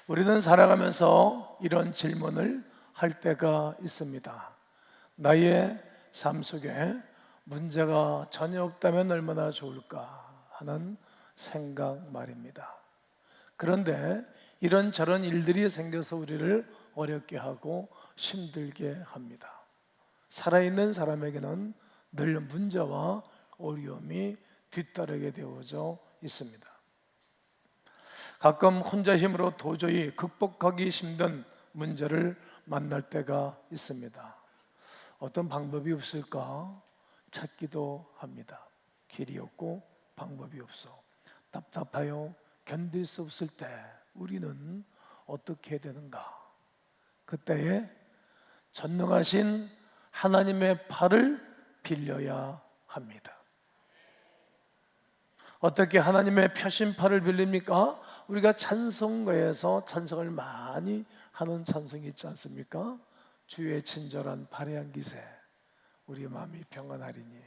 우리는 살아가면서 이런 질문을 할 때가 있습니다. 나의 삶 속에 문제가 전혀 없다면 얼마나 좋을까 하는 생각 말입니다. 그런데 이런저런 일들이 생겨서 우리를 어렵게 하고 힘들게 합니다. 살아있는 사람에게는 늘 문제와 어려움이 뒤따르게 되어져 있습니다. 가끔 혼자 힘으로 도저히 극복하기 힘든 문제를 만날 때가 있습니다. 어떤 방법이 없을까 찾기도 합니다. 길이 없고 방법이 없어 답답하여 견딜 수 없을 때 우리는 어떻게 해야 되는가? 그때에 전능하신 하나님의 팔을 빌려야 합니다. 어떻게 하나님의 펴신 팔을 빌립니까? 우리가 찬송가에서 찬송을 많이 하는 찬송이 있지 않습니까? 주의 친절한 팔에 안기세 우리 마음이 평안하리니.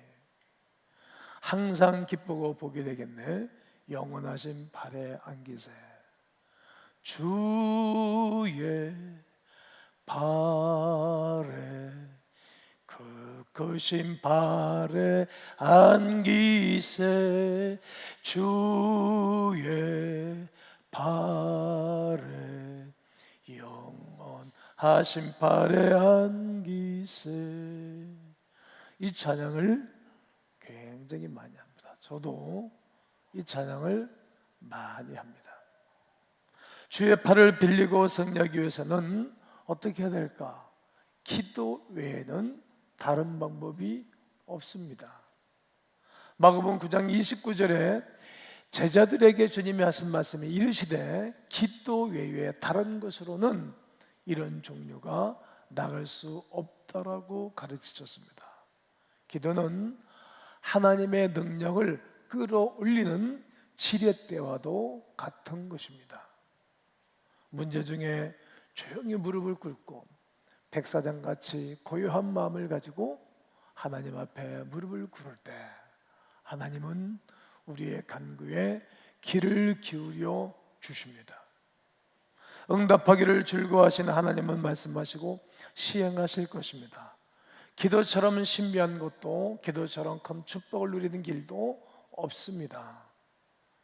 항상 기쁘고 복이 되겠네. 영원하신 팔에 안기세. 주의 팔에 크신 팔에 안기세. 주의 팔에 영원하신 팔에 안기세. 이 찬양을 굉장히 많이 합니다. 저도 이 찬양을 많이 합니다. 주의 팔을 빌리고 승리하기 위해서는 어떻게 해야 될까? 기도 외에는 다른 방법이 없습니다. 마가복음 9장 29절에 제자들에게 주님이 하신 말씀이 이르시되 기도 외에 다른 것으로는 이런 종류가 나갈 수 없다라고 가르치셨습니다. 기도는 하나님의 능력을 끌어올리는 지렛대와도 같은 것입니다. 문제 중에 조용히 무릎을 꿇고 백사장같이 고요한 마음을 가지고 하나님 앞에 무릎을 꿇을 때 하나님은 우리의 간구에 귀를 기울여 주십니다. 응답하기를 즐거워하시는 하나님은 말씀하시고 시행하실 것입니다. 기도처럼 신비한 것도 기도처럼 큰 축복을 누리는 길도 없습니다.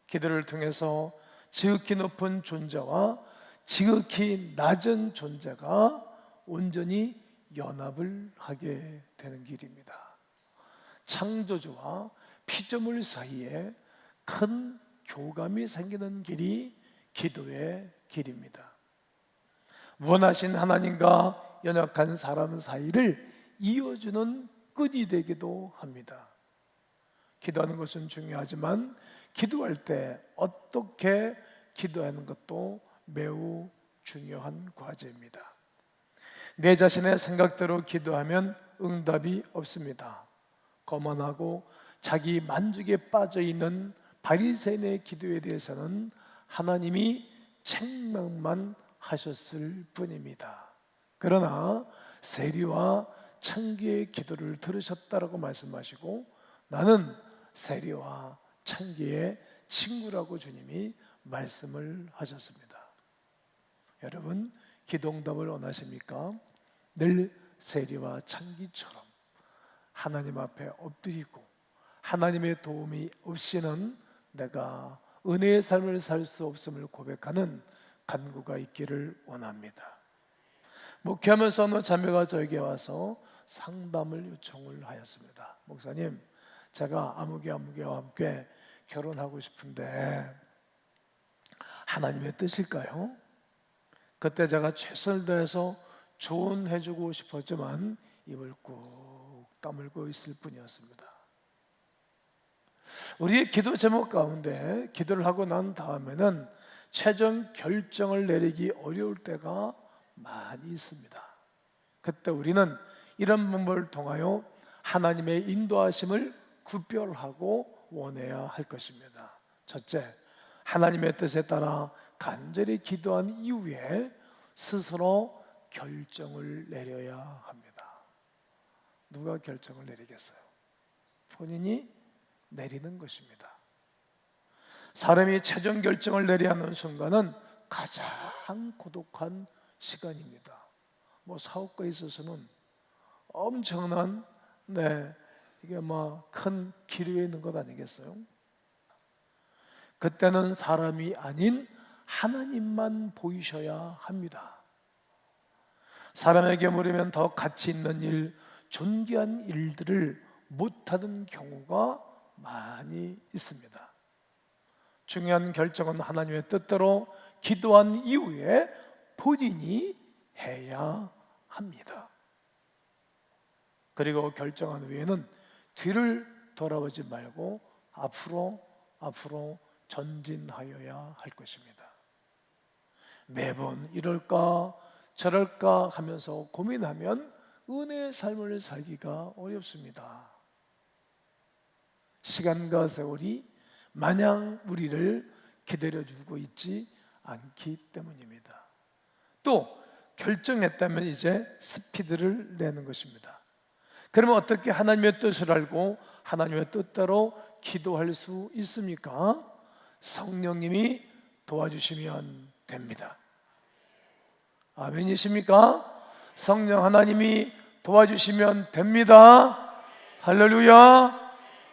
기도를 통해서 지극히 높은 존재와 지극히 낮은 존재가 온전히 연합을 하게 되는 길입니다. 창조주와 피조물 사이에 큰 교감이 생기는 길이 기도의 길입니다. 원하신 하나님과 연약한 사람 사이를 이어주는 끈이 되기도 합니다. 기도하는 것은 중요하지만 기도할 때 어떻게 기도하는 것도 매우 중요한 과제입니다. 내 자신의 생각대로 기도하면 응답이 없습니다. 거만하고 자기 만족에 빠져 있는 바리새인의 기도에 대해서는 하나님이 책망만 하셨을 뿐입니다. 그러나 세리와 창기의 기도를 들으셨다라고 말씀하시고 나는 세리와 창기의 친구라고 주님이 말씀을 하셨습니다. 여러분 기도응답을 원하십니까? 늘 세리와 창기처럼 하나님 앞에 엎드리고 하나님의 도움이 없이는 내가 은혜의 삶을 살 수 없음을 고백하는 간구가 있기를 원합니다. 목회하면서 어느 자매가 저에게 와서 상담을 요청을 하였습니다. 목사님, 제가 아무개와 함께 결혼하고 싶은데 하나님의 뜻일까요? 그때 제가 최선을 다해서 조언해주고 싶었지만 입을 꾹 다물고 있을 뿐이었습니다. 우리의 기도 제목 가운데 기도를 하고 난 다음에는 최종 결정을 내리기 어려울 때가 많이 있습니다. 그때 우리는 이런 방법을 통하여 하나님의 인도하심을 구별하고 원해야 할 것입니다. 첫째, 하나님의 뜻에 따라 간절히 기도한 이후에 스스로 결정을 내려야 합니다. 누가 결정을 내리겠어요? 본인이 내리는 것입니다. 사람이 최종 결정을 내려야 하는 순간은 가장 고독한 시간입니다. 뭐 사업가에 있어서는 엄청난 이게 뭐 큰 기류에 있는 것 아니겠어요? 그때는 사람이 아닌 하나님만 보이셔야 합니다. 사람에게 물으면 더 가치 있는 일, 존귀한 일들을 못하는 경우가 많이 있습니다. 중요한 결정은 하나님의 뜻대로 기도한 이후에 본인이 해야 합니다. 그리고 결정한 후에는 뒤를 돌아보지 말고 앞으로 전진하여야 할 것입니다. 매번 이럴까 저럴까 하면서 고민하면 은혜의 삶을 살기가 어렵습니다. 시간과 세월이 마냥 우리를 기다려주고 있지 않기 때문입니다. 또 결정했다면 이제 스피드를 내는 것입니다. 그러면 어떻게 하나님의 뜻을 알고 하나님의 뜻대로 기도할 수 있습니까? 성령님이 도와주시면 됩니다. 아멘이십니까? 성령 하나님이 도와주시면 됩니다. 할렐루야.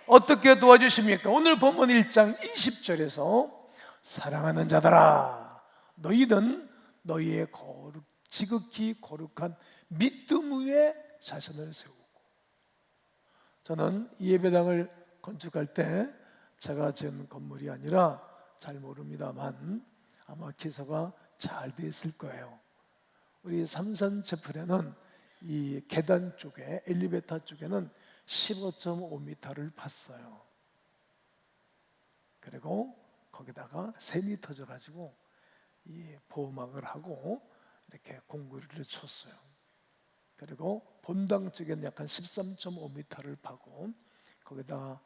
어떻게 도와주십니까? 오늘 본문 1장 20절에서 사랑하는 자들아 너희는 너희의 지극히 거룩한 믿음 위에 자신을 세우고. 저는 이 예배당을 건축할 때 제가 지은 건물이 아니라 잘 모릅니다만 아마 기소가 잘 돼 있을 거예요. 우리 삼선체플에는 이 계단 쪽에 엘리베이터 쪽에는 15.5m를 팠어요. 그리고 거기다가 세미 터져가지고 이 보호막을 하고 이렇게 공구리를 쳤어요. 그리고 본당 쪽에는 약간 13.5m를 파고 거기다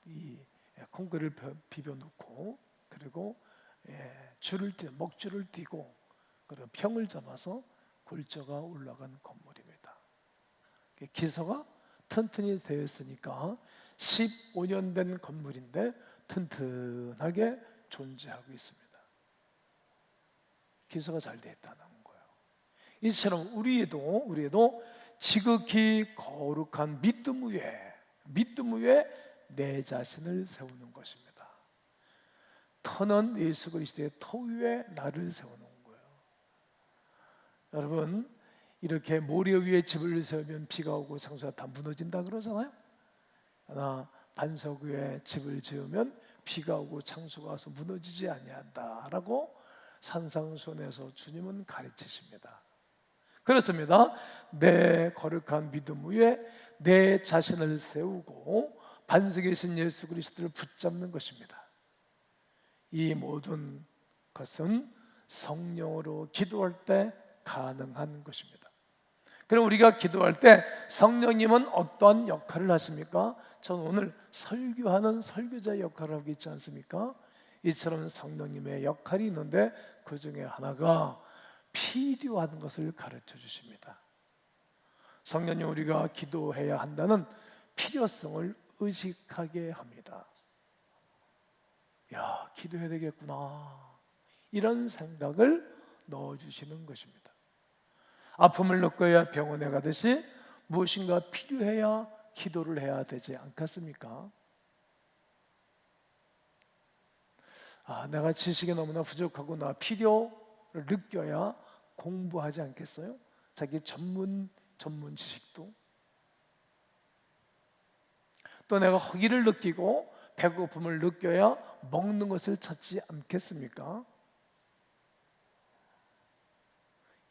이 콘크리를 비벼 놓고 그리고 목줄을 띄고 그리고 평을 잡아서 골조가 올라간 건물입니다. 기소가 튼튼히 되어 있으니까 15년 된 건물인데 튼튼하게 존재하고 있습니다. 기소가 잘 되어 있다는 거예요. 이처럼 우리에도 지극히 거룩한 믿음 위에 내 자신을 세우는 것입니다. 터는 예수 그리스도의 터 위에 나를 세우는 거예요. 여러분, 이렇게 모래 위에 집을 세우면 비가 오고 창수가 다 무너진다 그러잖아요. 그러나 반석 위에 집을 지으면 비가 오고 창수가 와서 무너지지 아니한다라고 산상수훈에서 주님은 가르치십니다. 그렇습니다. 내 거룩한 믿음 위에 내 자신을 세우고 반석에 신 예수 그리스도를 붙잡는 것입니다. 이 모든 것은 성령으로 기도할 때 가능한 것입니다. 그럼 우리가 기도할 때 성령님은 어떠한 역할을 하십니까? 저는 오늘 설교하는 설교자 역할을 하고 있지 않습니까? 이처럼 성령님의 역할이 있는데 그 중에 하나가 필요한 것을 가르쳐 주십니다. 성령님 우리가 기도해야 한다는 필요성을 의식하게 합니다. 야, 기도해야 되겠구나. 이런 생각을 넣어주시는 것입니다. 아픔을 느껴야 병원에 가듯이 무엇인가 필요해야 기도를 해야 되지 않겠습니까? 내가 지식이 너무나 부족하고 나 필요를 느껴야 공부하지 않겠어요? 자기 전문 지식도. 또 내가 허기를 느끼고 배고픔을 느껴야 먹는 것을 찾지 않겠습니까?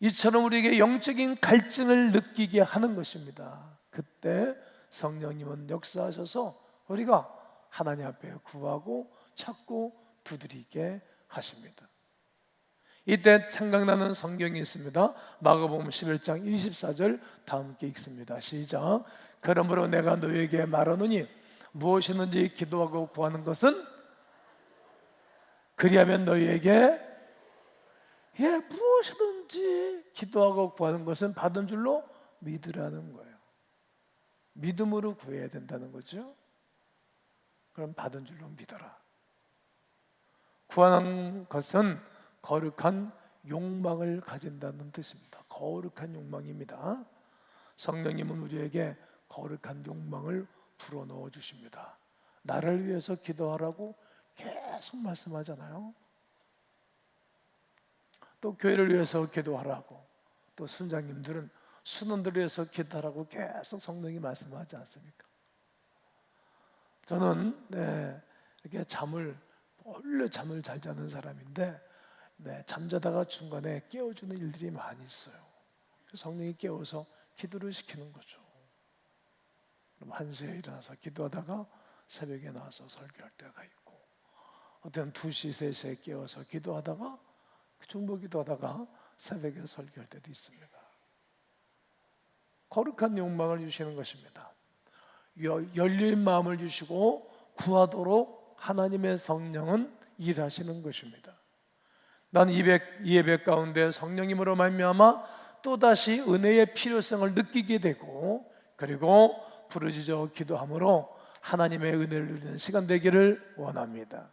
이처럼 우리에게 영적인 갈증을 느끼게 하는 것입니다. 그때 성령님은 역사하셔서 우리가 하나님 앞에 구하고 찾고 두드리게 하십니다. 이때 생각나는 성경이 있습니다. 마가복음 11장 24절 다 함께 읽습니다. 시작. 그러므로 내가 너에게 말하노니 무엇이든지 기도하고 구하는 것은 그리하면 너희에게 무엇이든지 기도하고 구하는 것은 받은 줄로 믿으라는 거예요. 믿음으로 구해야 된다는 거죠. 그럼 받은 줄로 믿어라. 구하는 것은 거룩한 욕망을 가진다는 뜻입니다. 거룩한 욕망입니다. 성령님은 우리에게 거룩한 욕망을 불어넣어 주십니다. 나를 위해서 기도하라고 계속 말씀하잖아요. 또 교회를 위해서 기도하라고, 또 순장님들은 순원들을 위해서 기도하라고 계속 성령이 말씀하지 않습니까? 저는 이렇게 원래 잠을 잘 자는 사람인데 잠자다가 중간에 깨워주는 일들이 많이 있어요. 성령이 깨워서 기도를 시키는 거죠. 그럼 1시에 일어나서 기도하다가 새벽에 나와서 설교할 때가 있고, 어떤 2시, 3시에 깨워서 기도하다가 중보 기도하다가 새벽에 설교할 때도 있습니다. 거룩한 욕망을 주시는 것입니다. 열린 마음을 주시고 구하도록 하나님의 성령은 일하시는 것입니다. 난 이 예배 가운데 성령님으로 말미암아 또다시 은혜의 필요성을 느끼게 되고, 그리고 부르짖어 기도함으로 하나님의 은혜를 누리는 시간 되기를 원합니다.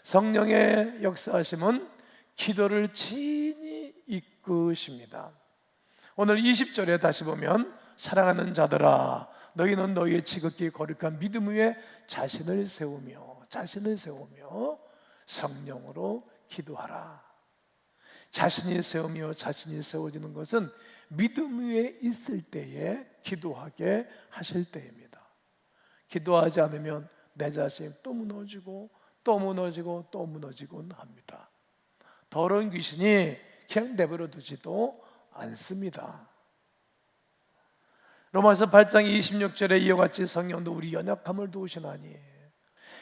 성령의 역사하심은 기도를 친히 이끄십니다. 오늘 20절에 다시 보면, 사랑하는 자들아 너희는 너희의 지극히 거룩한 믿음 위에 자신을 세우며 성령으로 기도하라. 자신이 세우며 자신이 세워지는 것은 믿음 위에 있을 때에 기도하게 하실 때입니다. 기도하지 않으면 내 자신이 또 무너지고 무너지곤 합니다. 더러운 귀신이 그냥 내버려 두지도 않습니다. 로마서 8장 26절에 이와 같이 성령도 우리 연약함을 도우시나니.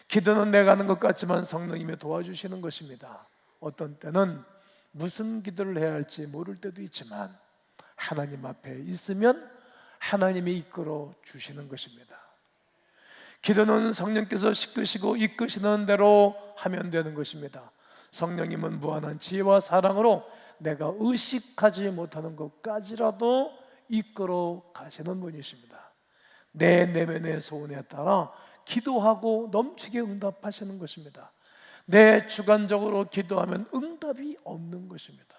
기도는 내가 하는 것 같지만 성령님이 도와주시는 것입니다. 어떤 때는 무슨 기도를 해야 할지 모를 때도 있지만 하나님 앞에 있으면 하나님이 이끌어 주시는 것입니다. 기도는 성령께서 이끄시는 대로 하면 되는 것입니다. 성령님은 무한한 지혜와 사랑으로 내가 의식하지 못하는 것까지라도 이끌어 가시는 분이십니다. 내 내면의 소원에 따라 기도하고 넘치게 응답하시는 것입니다. 내 주관적으로 기도하면 응답이 없는 것입니다.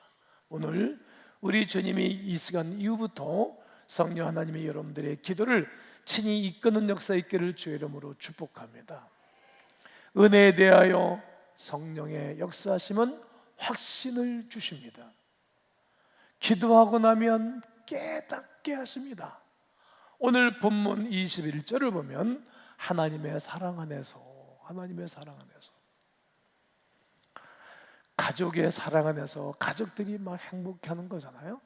오늘 우리 주님이 이 시간 이후부터 성령 하나님이 여러분들의 기도를 친히 이끄는 역사 있기를 주의 이름으로 축복합니다. 은혜에 대하여 성령의 역사하심은 확신을 주십니다. 기도하고 나면 깨닫게 하십니다. 오늘 본문 21절을 보면 하나님의 사랑 안에서 가족의 사랑 안에서 가족들이 막 행복해하는 거잖아요.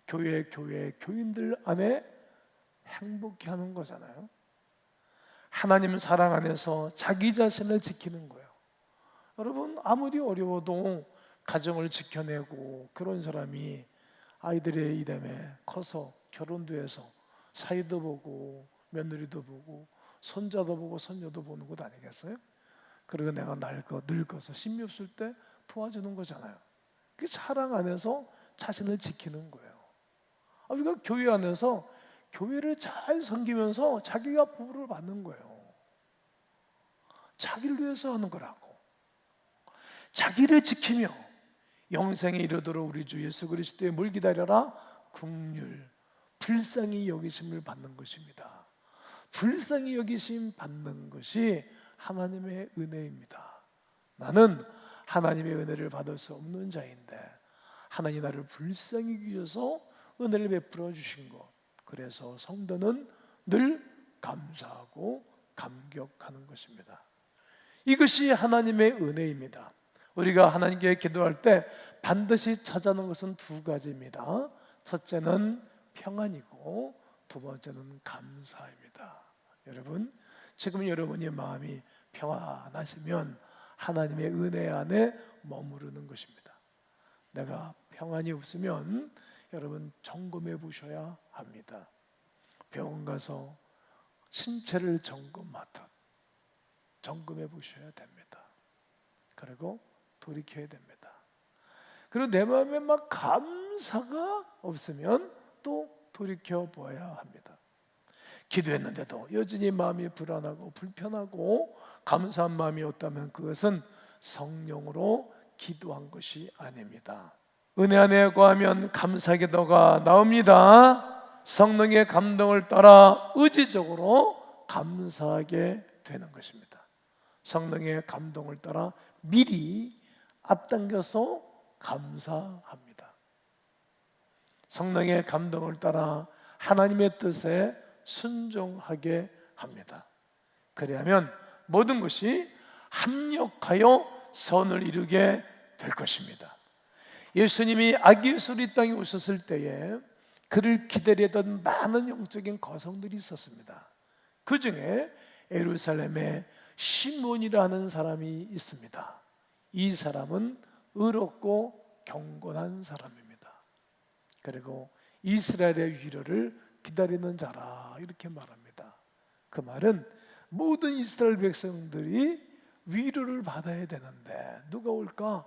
교인들 안에 행복해하는 거잖아요. 하나님 사랑 안에서 자기 자신을 지키는 거예요. 여러분, 아무리 어려워도 가정을 지켜내고 그런 사람이 아이들의 이름에 커서 결혼도 해서 사이도 보고 며느리도 보고 손자도 보고 손녀도 보는 것 아니겠어요? 그리고 내가 늙어서 힘이 없을 때 도와주는 거잖아요. 그 사랑 안에서 자신을 지키는 거예요. 우리가 교회 안에서 교회를 잘 섬기면서 자기가 보호를 받는 거예요. 자기를 위해서 하는 거라고. 자기를 지키며 영생에 이르도록 우리 주 예수 그리스도의 뭘 기다려라? 긍휼, 불쌍히 여기심을 받는 것입니다. 불쌍히 여기심 받는 것이 하나님의 은혜입니다. 나는 하나님의 은혜를 받을 수 없는 자인데 하나님 나를 불쌍히 여기셔서 은혜를 베풀어 주신 것, 그래서 성도는 늘 감사하고 감격하는 것입니다. 이것이 하나님의 은혜입니다. 우리가 하나님께 기도할 때 반드시 찾아오는 것은 2가지입니다. 첫째는 평안이고 두 번째는 감사입니다. 여러분, 지금 여러분의 마음이 평안하시면 하나님의 은혜 안에 머무르는 것입니다. 내가 평안이 없으면 여러분 점검해 보셔야 합니다. 병원 가서 신체를 점검하듯 점검해 보셔야 됩니다. 그리고 돌이켜야 됩니다. 그리고 내 마음에 막 감사가 없으면 또 돌이켜 보아야 합니다. 기도했는데도 여전히 마음이 불안하고 불편하고 감사한 마음이 없다면 그것은 성령으로 기도한 것이 아닙니다. 은혜 안에 거하면 감사기도가 나옵니다. 성령의 감동을 따라 의지적으로 감사하게 되는 것입니다. 성령의 감동을 따라 미리 앞당겨서 감사합니다. 성령의 감동을 따라 하나님의 뜻에 순종하게 합니다. 그리하면 모든 것이 합력하여 선을 이루게 될 것입니다. 예수님이 아기 예수로 이 땅에 오셨을 때에 그를 기다리던 많은 영적인 거성들이 있었습니다. 그 중에 예루살렘에 시몬이라는 사람이 있습니다. 이 사람은 의롭고 경건한 사람입니다. 그리고 이스라엘의 위로를 기다리는 자라 이렇게 말합니다. 그 말은 모든 이스라엘 백성들이 위로를 받아야 되는데 누가 올까?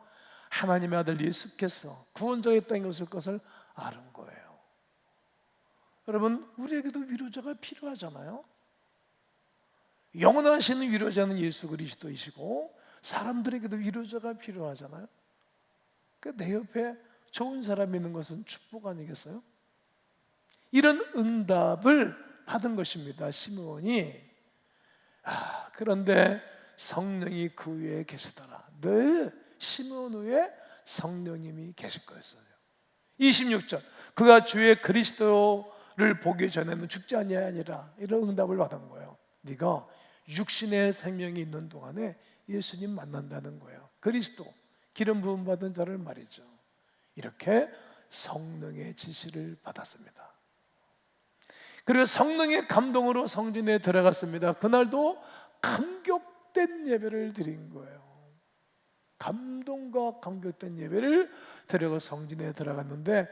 하나님의 아들 예수께서 구원자의 땅에 오실 것을 아는 거예요. 여러분, 우리에게도 위로자가 필요하잖아요. 영원하신 위로자는 예수 그리스도이시고 사람들에게도 위로자가 필요하잖아요. 내 옆에 좋은 사람이 있는 것은 축복 아니겠어요? 이런 응답을 받은 것입니다, 시므온이. 그런데 성령이 그 위에 계시더라. 늘 시므온 위에 성령님이 계실 거였어요. 26절, 그가 주의 그리스도를 보기 전에는 죽지 아니하니라. 이런 응답을 받은 거예요. 네가 육신의 생명이 있는 동안에 예수님 만난다는 거예요. 그리스도, 기름 부음 받은 자를 말이죠. 이렇게 성령의 지시를 받았습니다. 그리고 성령의 감동으로 성전에 들어갔습니다. 그날도 감격된 예배를 드린 거예요. 감동과 감격된 예배를 드리고 성전에 들어갔는데,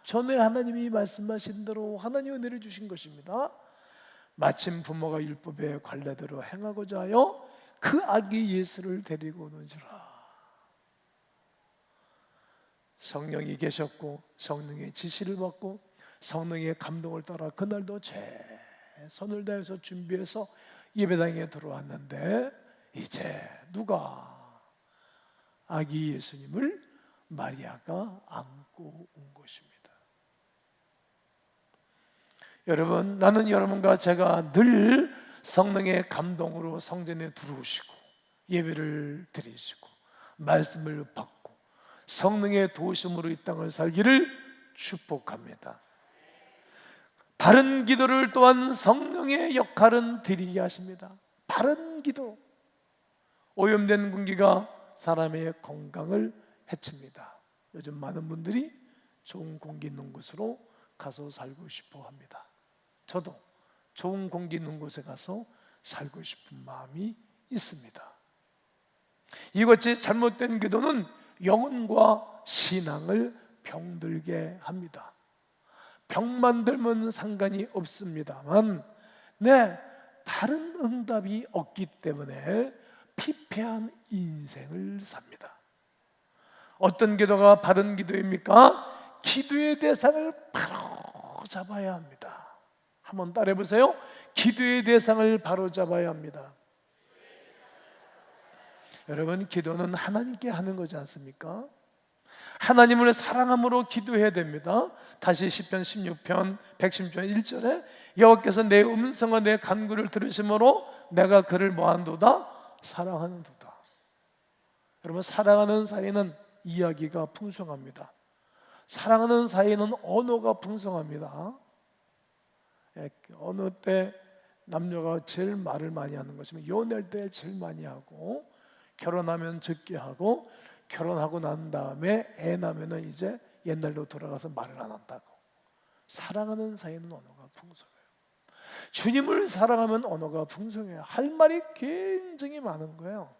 전에 하나님이 말씀하신 대로 하나님 은혜를 주신 것입니다. 마침 부모가 율법의 관례대로 행하고자 하여 그 아기 예수를 데리고 오는지라. 성령이 계셨고 성령의 지시를 받고 성령의 감동을 따라 그날도 최선을 다해서 준비해서 예배당에 들어왔는데, 이제 누가 아기 예수님을 마리아가 안고 온 것입니다. 여러분, 나는 여러분과 제가 늘 성령의 감동으로 성전에 들어오시고 예배를 드리시고 말씀을 받고 성령의 도우심으로 이 땅을 살기를 축복합니다. 바른 기도를 또한 성령의 역할은 드리게 하십니다. 바른 기도. 오염된 공기가 사람의 건강을 해칩니다. 요즘 많은 분들이 좋은 공기 있는 곳으로 가서 살고 싶어 합니다. 저도 좋은 공기 있는 곳에 가서 살고 싶은 마음이 있습니다. 이것이 잘못된 기도는 영혼과 신앙을 병들게 합니다. 병만 들면 상관이 없습니다만, 바른 응답이 없기 때문에 피폐한 인생을 삽니다. 어떤 기도가 바른 기도입니까? 기도의 대상을 바로 잡아야 합니다. 한번 따라해 보세요. 기도의 대상을 바로 잡아야 합니다. 여러분, 기도는 하나님께 하는 거지 않습니까? 하나님을 사랑함으로 기도해야 됩니다. 다시 시편 16편 116편 1절에 여호와께서 내 음성과 내 간구를 들으심으로 내가 그를 뭐한도다? 사랑하는도다. 여러분, 사랑하는 사이는 이야기가 풍성합니다. 사랑하는 사이는 언어가 풍성합니다. 어느 때 남녀가 제일 말을 많이 하는 것이면 연애할 때 제일 많이 하고, 결혼하면 적게 하고, 결혼하고 난 다음에 애 낳으면 이제 옛날로 돌아가서 말을 안 한다고. 사랑하는 사이는 언어가 풍성해요. 주님을 사랑하면 언어가 풍성해요. 할 말이 굉장히 많은 거예요.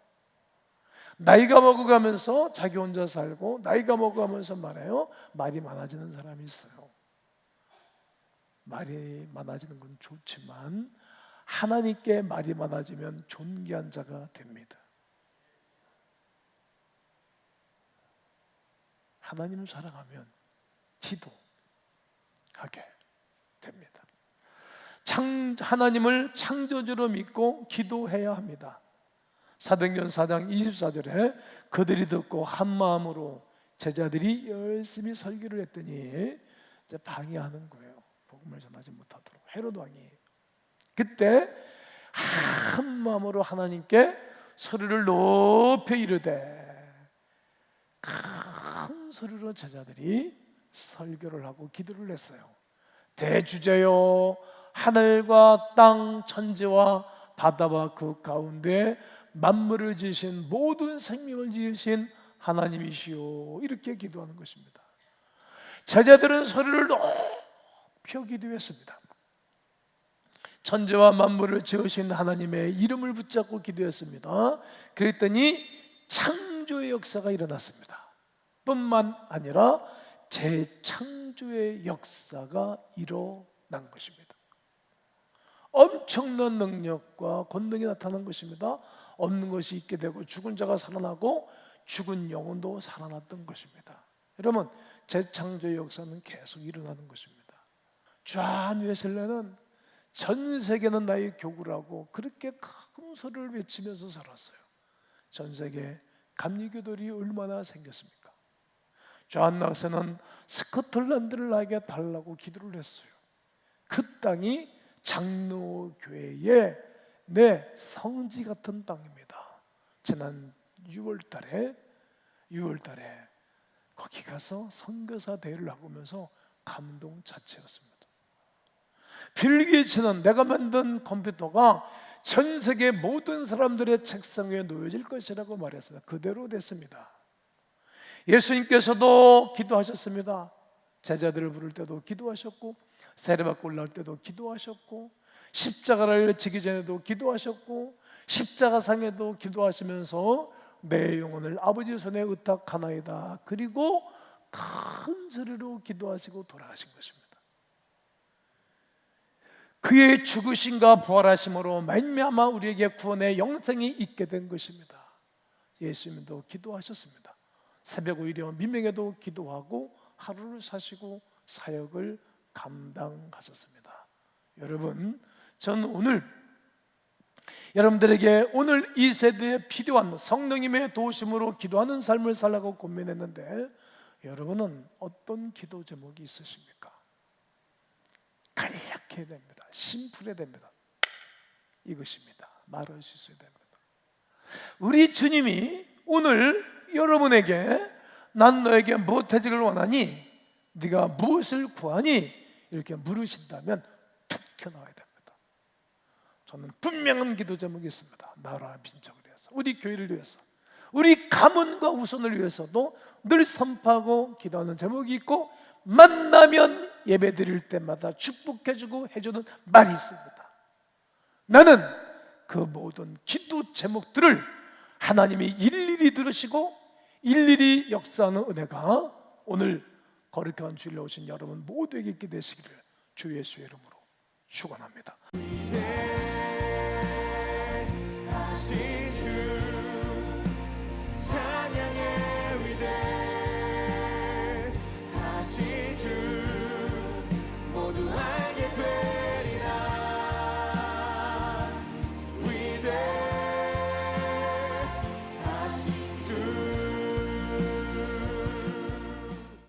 나이가 먹어가면서 자기 혼자 살고 나이가 먹어가면서 말해요. 말이 많아지는 사람이 있어요. 말이 많아지는 건 좋지만 하나님께 말이 많아지면 존귀한 자가 됩니다. 하나님을 사랑하면 기도하게 됩니다. 하나님을 창조주로 믿고 기도해야 합니다. 사도행전 4장 24절에 그들이 듣고 한 마음으로 제자들이 열심히 설교를 했더니 이제 방해하는 거예요. 복음을 전하지 못하도록 헤로드 왕이. 그때 한 마음으로 하나님께 소리를 높여 이르되 큰 소리로 제자들이 설교를 하고 기도를 했어요. 대주제여 하늘과 땅 천지와 바다와 그 가운데 만물을 지으신 모든 생명을 지으신 하나님이시오, 이렇게 기도하는 것입니다. 제자들은 소리를 높여 기도했습니다. 천지와 만물을 지으신 하나님의 이름을 붙잡고 기도했습니다. 그랬더니 창조의 역사가 일어났습니다. 뿐만 아니라 재창조의 역사가 일어난 것입니다. 엄청난 능력과 권능이 나타난 것입니다. 없는 것이 있게 되고 죽은 자가 살아나고 죽은 영혼도 살아났던 것입니다. 여러분, 재창조의 역사는 계속 일어나는 것입니다. 존 웨슬레는 전 세계는 나의 교구라고 그렇게 큰 소리를 외치면서 살았어요. 전 세계 감리교들이 얼마나 생겼습니까? 존 낙스는 스코틀랜드를 나에게 달라고 기도를 했어요. 그 땅이 장로교회의 내 성지 같은 땅입니다. 지난 6월달에 거기 가서 선교사 대회를 하면서 감동 자체였습니다. 빌 게이츠는 내가 만든 컴퓨터가 전 세계 모든 사람들의 책상 위에 놓여질 것이라고 말했습니다. 그대로 됐습니다. 예수님께서도 기도하셨습니다. 제자들을 부를 때도 기도하셨고, 세례받고 올라올 때도 기도하셨고, 십자가를 지기 전에도 기도하셨고, 십자가상에도 기도하시면서 내 영혼을 아버지 손에 의탁하나이다, 그리고 큰 소리로 기도하시고 돌아가신 것입니다. 그의 죽으심과 부활하심으로 말미암아 우리에게 구원의 영생이 있게 된 것입니다. 예수님도 기도하셨습니다. 새벽 오히려 미명에도 기도하고 하루를 사시고 사역을 감당하셨습니다. 여러분, 저는 오늘 여러분들에게 오늘 이 세대에 필요한 성령님의 도우심으로 기도하는 삶을 살라고 고민했는데, 여러분은 어떤 기도 제목이 있으십니까? 간략해야 됩니다. 심플해야 됩니다. 이것입니다. 말할 수 있어야 됩니다. 우리 주님이 오늘 여러분에게 난 너에게 무엇하기를 원하니? 네가 무엇을 구하니? 이렇게 물으신다면 툭 튀어나와야 됩니다. 저는 분명한 기도 제목이 있습니다. 나라 민족을 위해서, 우리 교회를 위해서, 우리 가문과 후손을 위해서도 늘 선포하고 기도하는 제목이 있고, 만나면 예배 드릴 때마다 축복해주고 해주는 말이 있습니다. 나는 그 모든 기도 제목들을 하나님이 일일이 들으시고 일일이 역사하는 은혜가 오늘 거룩한 주일에 오신 여러분 모두에게 있게 되시기를 주 예수의 이름으로 축원합니다.